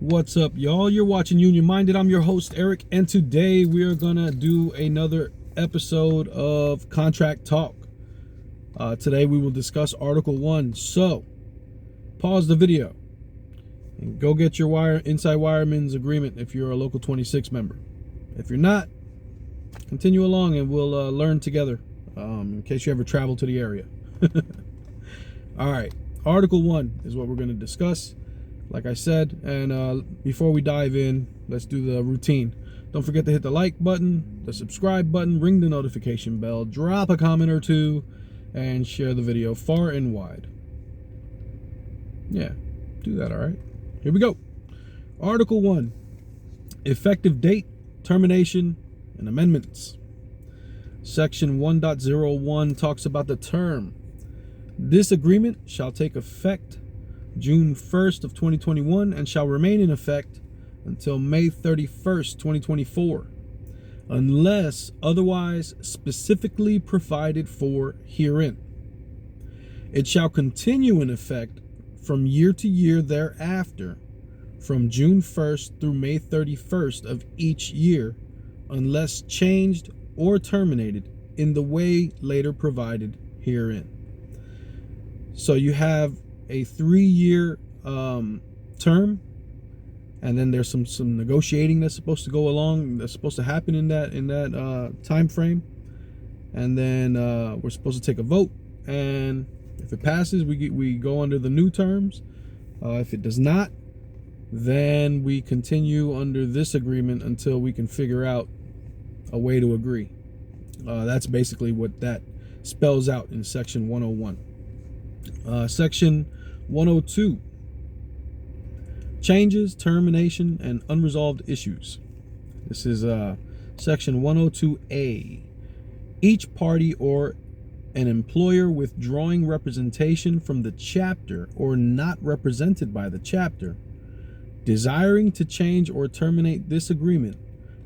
What's up, y'all? You're watching Union Minded. I'm your host, Eric, and today we are gonna do another episode of Contract Talk. Today we will discuss Article 1. So, pause the video and go get your Inside Wireman's agreement if you're a Local 26 member. If you're not, continue along and we'll learn together in case you ever travel to the area. All right, Article 1 is what we're going to discuss. Like I said, and before we dive in, let's do the routine. Don't forget to hit the like button, the subscribe button, ring the notification bell, drop a comment or two, and share the video far and wide. Yeah, do that, all right? Here we go. Article 1, effective date, termination, and amendments. Section 1.01 talks about the term. This agreement shall take effect June 1st of 2021 and shall remain in effect until May 31st, 2024, unless otherwise specifically provided for herein. It shall continue in effect from year to year thereafter, from June 1st through May 31st of each year, unless changed or terminated in the way later provided herein. So you have a 3-year term, and then there's some negotiating that's supposed to go along, that's supposed to happen in that time frame, and then we're supposed to take a vote, and if it passes, we go under the new terms. If it does not, then we continue under this agreement until we can figure out a way to agree. That's basically what that spells out in Section 101. Section 102, changes, termination, and unresolved issues. This is Section 102A. Each party or an employer withdrawing representation from the chapter or not represented by the chapter, desiring to change or terminate this agreement,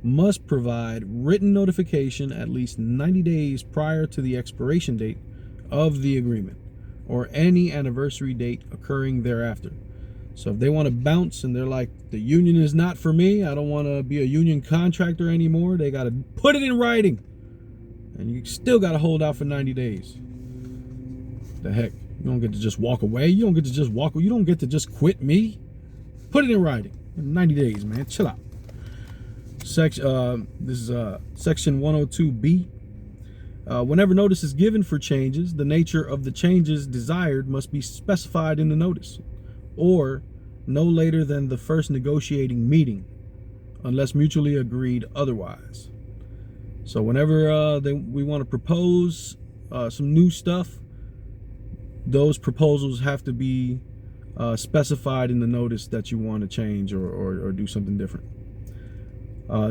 must provide written notification at least 90 days prior to the expiration date of the agreement, or any anniversary date occurring thereafter. So if they want to bounce and they're like, the union is not for me, I don't want to be a union contractor anymore, they got to put it in writing. And you still got to hold out for 90 days. The heck? You don't get to just walk away. You don't get to just you don't get to just quit me. Put it in writing. 90 days, man. Chill out. This is Section 102B. Whenever notice is given for changes, the nature of the changes desired must be specified in the notice, or no later than the first negotiating meeting, unless mutually agreed otherwise. So whenever we want to propose some new stuff, those proposals have to be specified in the notice that you want to change or do something different.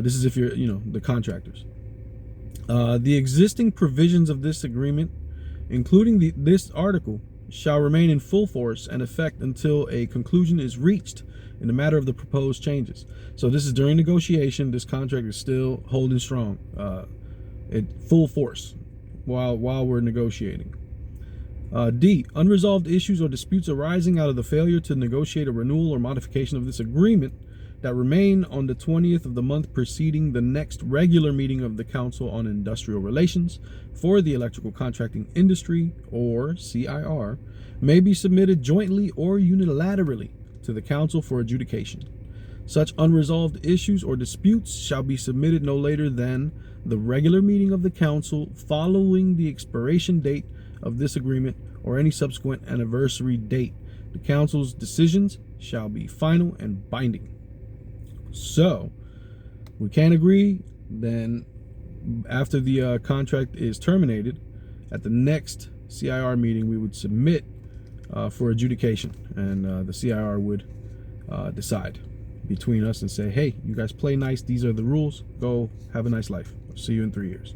This is if you're, the contractors. The existing provisions of this agreement, including this article, shall remain in full force and effect until a conclusion is reached in the matter of the proposed changes. So this is during negotiation. This contract is still holding strong, at full force while we're negotiating. D, unresolved issues or disputes arising out of the failure to negotiate a renewal or modification of this agreement that remain on the 20th of the month preceding the next regular meeting of the Council on Industrial Relations for the Electrical Contracting Industry, or CIR, may be submitted jointly or unilaterally to the Council for adjudication. Such unresolved issues or disputes shall be submitted no later than the regular meeting of the Council following the expiration date of this agreement or any subsequent anniversary date. The Council's decisions shall be final and binding. So, we can't agree, then after the contract is terminated, at the next CIR meeting, we would submit for adjudication, and the CIR would decide between us and say, hey, you guys play nice, these are the rules, go have a nice life. I'll see you in 3 years.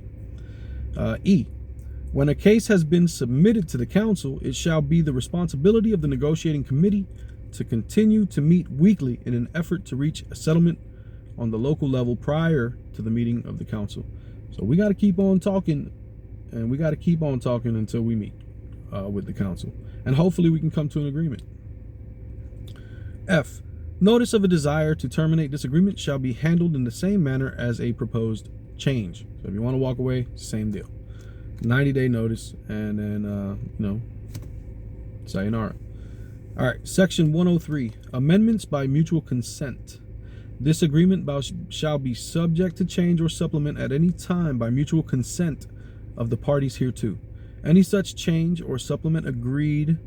E, when a case has been submitted to the Council, it shall be the responsibility of the negotiating committee to continue to meet weekly in an effort to reach a settlement on the local level prior to the meeting of the Council. So we got to keep on talking, and we got to keep on talking until we meet with the Council, and hopefully we can come to an agreement. F, Notice of a desire to terminate this agreement shall be handled in the same manner as a proposed change. So if you want to walk away, same deal. 90-day notice, and then, sayonara. All right, section 103, amendments by mutual consent. This agreement shall be subject to change or supplement at any time by mutual consent of the parties hereto. Any such change or supplement agreed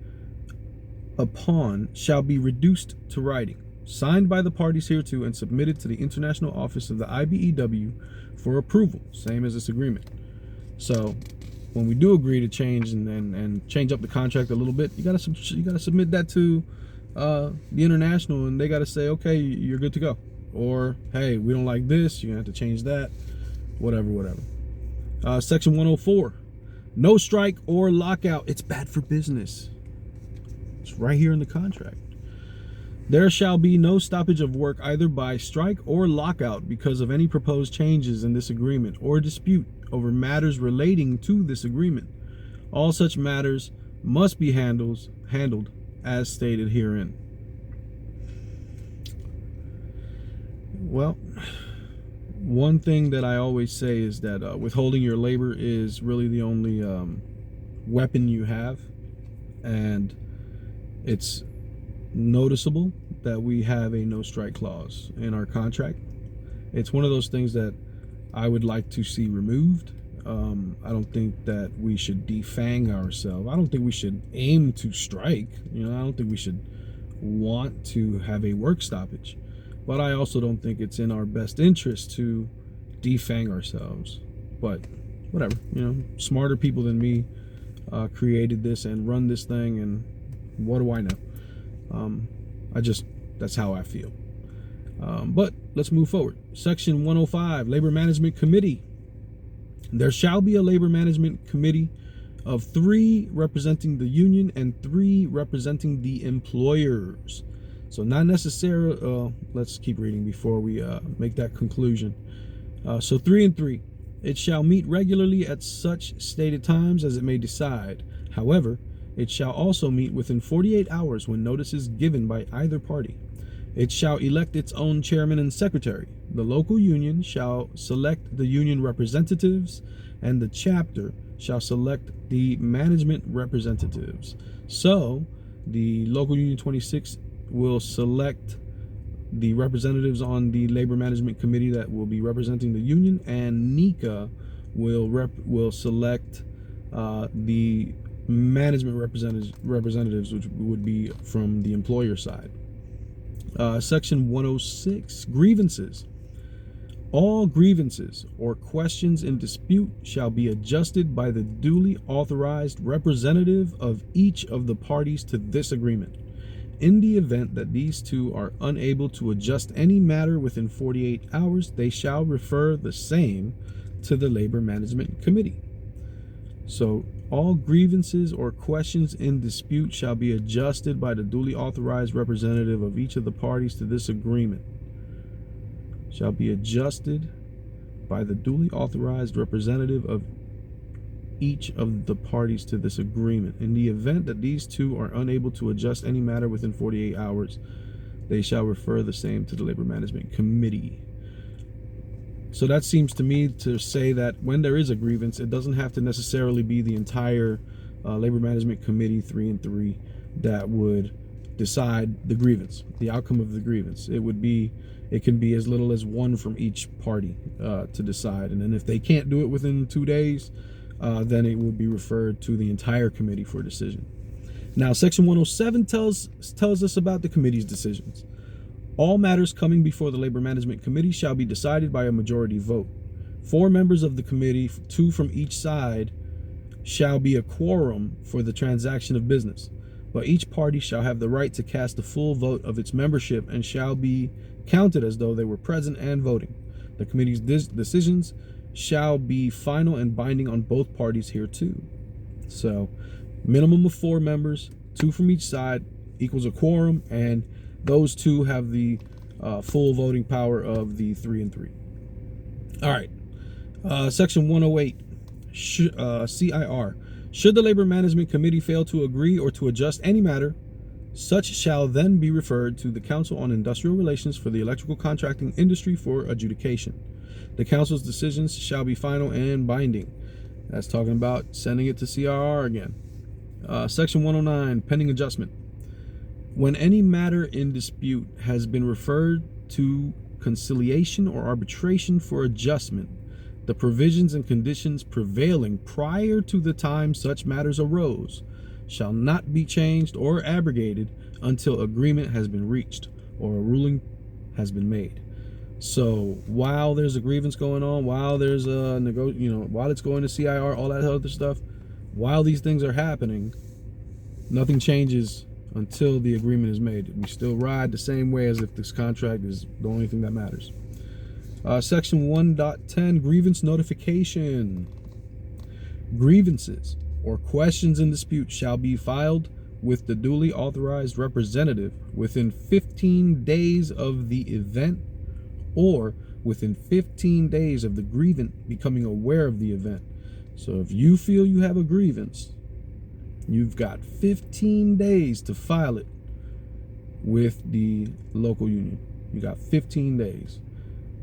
upon shall be reduced to writing, signed by the parties hereto, and submitted to the International Office of the IBEW for approval, same as this agreement. So when we do agree to change and change up the contract a little bit, you gotta submit that to the international, and they gotta say, okay, you're good to go, or hey, we don't like this, you're gonna have to change that, whatever. Section 104, no strike or lockout. It's bad for business. It's right here in the contract. There shall be no stoppage of work either by strike or lockout because of any proposed changes in this agreement or dispute over matters relating to this agreement. All such matters must be handled as stated herein. Well, one thing that I always say is that withholding your labor is really the only weapon you have, and it's noticeable that we have a no strike clause in our contract. It's one of those things that I would like to see removed. I don't think that we should defang ourselves. I don't think we should aim to strike. I don't think we should want to have a work stoppage. But I also don't think it's in our best interest to defang ourselves. But whatever, smarter people than me created this and run this thing, and what do I know? That's how I feel. But let's move forward. Section 105, Labor Management Committee. There shall be a Labor Management Committee of 3 representing the union and 3 representing the employers. So not necessarily, let's keep reading before we make that conclusion. So 3 and 3. It shall meet regularly at such stated times as it may decide. However, it shall also meet within 48 hours when notice is given by either party. It shall elect its own chairman and secretary. The local union shall select the union representatives, and the chapter shall select the management representatives. So the local union 26 will select the representatives on the Labor Management Committee that will be representing the union, and NECA will select the management representatives, which would be from the employer side. Section 106, grievances. All grievances or questions in dispute shall be adjusted by the duly authorized representative of each of the parties to this agreement. In the event that these two are unable to adjust any matter within 48 hours, they shall refer the same to the Labor Management Committee. So all grievances or questions in dispute shall be adjusted by the duly authorized representative of each of the parties to this agreement. Shall be adjusted by the duly authorized representative of each of the parties to this agreement. In the event that these two are unable to adjust any matter within 48 hours, they shall refer the same to the Labor Management Committee. So that seems to me to say that when there is a grievance, it doesn't have to necessarily be the entire Labor Management Committee 3 and 3 that would decide the grievance, the outcome of the grievance. It can be as little as 1 from each party to decide. And then if they can't do it within 2 days, then it will be referred to the entire committee for a decision. Now, Section 107 tells us about the committee's decisions. All matters coming before the Labor Management Committee shall be decided by a majority vote. 4 members of the committee, 2 from each side, shall be a quorum for the transaction of business, but each party shall have the right to cast the full vote of its membership and shall be counted as though they were present and voting. The committee's decisions shall be final and binding on both parties hereto. So, minimum of 4 members, 2 from each side equals a quorum, and those 2 have the full voting power of the 3 and 3. All right. Section 108, CIR. Should the Labor Management Committee fail to agree or to adjust any matter, Such shall then be referred to the Council on Industrial Relations for the electrical contracting industry for adjudication. The council's decisions shall be final and binding. That's talking about sending it to CRR again. Section 109, pending adjustment. When any matter in dispute has been referred to conciliation or arbitration for adjustment, the provisions and conditions prevailing prior to the time such matters arose shall not be changed or abrogated until agreement has been reached or a ruling has been made. So while there's a grievance going on, while there's a while it's going to CIR, all that other stuff, while these things are happening, nothing changes until the agreement is made. We still ride the same way as if this contract is the only thing that matters. Section 1.10, grievance notification. Grievances or questions in dispute shall be filed with the duly authorized representative within 15 days of the event or within 15 days of the grievant becoming aware of the event. So if you feel you have a grievance, you've got 15 days to file it with the local union. You got 15 days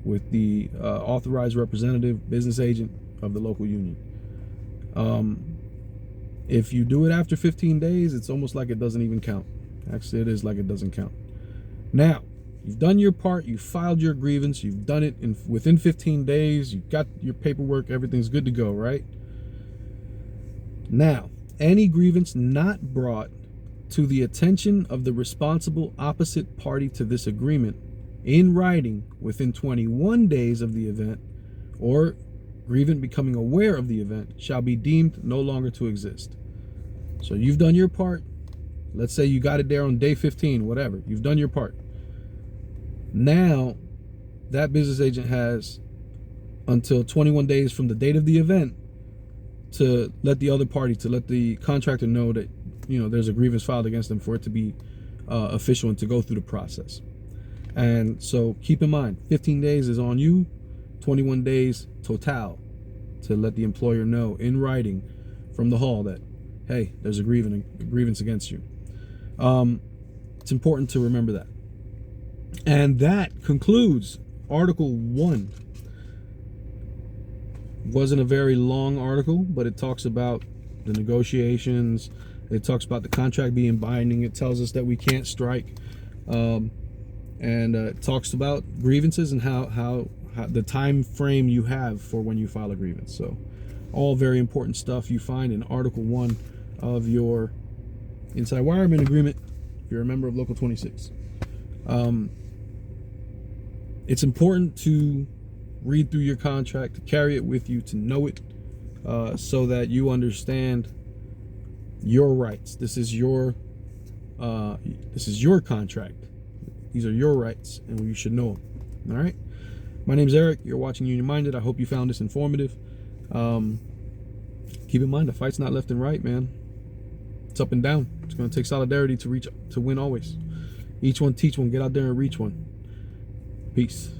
with the authorized representative, business agent of the local union. If you do it after 15 days, it's almost like it doesn't even count. Actually, it is like it doesn't count. Now, you've done your part, you filed your grievance, you've done it within 15 days, you've got your paperwork, everything's good to go, right? Now, any grievance not brought to the attention of the responsible opposite party to this agreement in writing within 21 days of the event or grievant becoming aware of the event shall be deemed no longer to exist. So you've done your part. Let's say you got it there on day 15, whatever. You've done your part. Now, that business agent has until 21 days from the date of the event to let the other party, to let the contractor know that, there's a grievance filed against them for it to be official and to go through the process. And so keep in mind, 15 days is on you, 21 days total to let the employer know in writing from the hall that, hey, there's a grievance against you. It's important to remember that. And that concludes Article 1. Wasn't a very long article, but it talks about the negotiations. It talks about the contract being binding. It tells us that we can't strike. And it talks about grievances and how the time frame you have for when you file a grievance. So all very important stuff you find in Article 1 of your Inside Wireman Agreement if you're a member of Local 26. It's important to read through your contract, to carry it with you, to know it, so that you understand your rights. This is your contract. These are your rights, and you should know them. All right. My name's Eric. You're watching Union Minded. I hope you found this informative. Keep in mind, the fight's not left and right, man. It's up and down. It's going to take solidarity to win always. Each one teach one. Get out there and reach one. Peace.